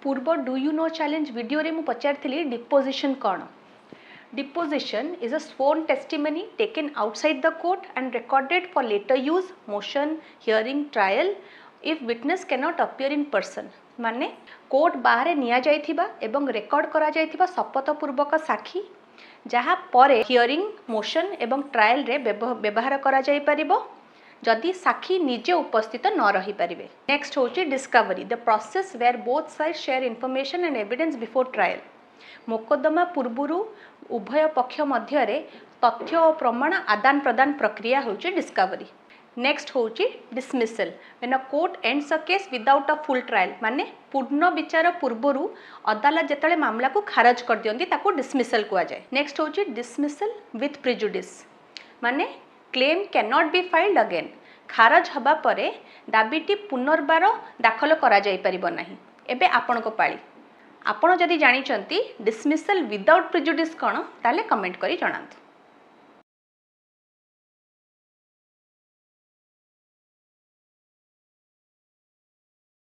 पूर्व do you know challenge video रे मु पचारथिली डिपोजिशन कौन. Deposition is a sworn testimony taken outside the court and recorded for later use, motion, hearing, trial if witness cannot appear in person. माने court बाहर निया जाइथिबा एवं record करा जाइथिबा शपथ पूर्वक साक्षी जहाँ परे हियरिंग, मोशन एवं ट्रायल रे व्यवहार करा जाई परिबो जदि साक्षी निजे उपस्थित न रही पारिबे. नेक्स्ट होची discovery, the process where both side share information and evidence before trial. मोकदमा पूर्वरु उभय पक्ष मध्य तथ्य और प्रमाण आदान प्रदान प्रक्रिया होची डिस्कवरी. नेक्स्ट होची dismissal, when a court ends a case without a full trial. माने पूर्ण विचार पूर्वरु अदालत जेतले मामला को खारज कर दियंती ताको डिसमिसल कुआ जाय. नेक्स्ट होची डिसमिसल विथ प्रिजुडिस, माने claim can not be filed again. खारज हबा परे दाबीटी पुनर्बार दाखल करा जाय परिबो नाही. एबे आपनको पाळी. आपण जदि जानिचंती डिसमिसल विदाउट प्रिजुडिस कौन ताले कमेंट करी जणांतु.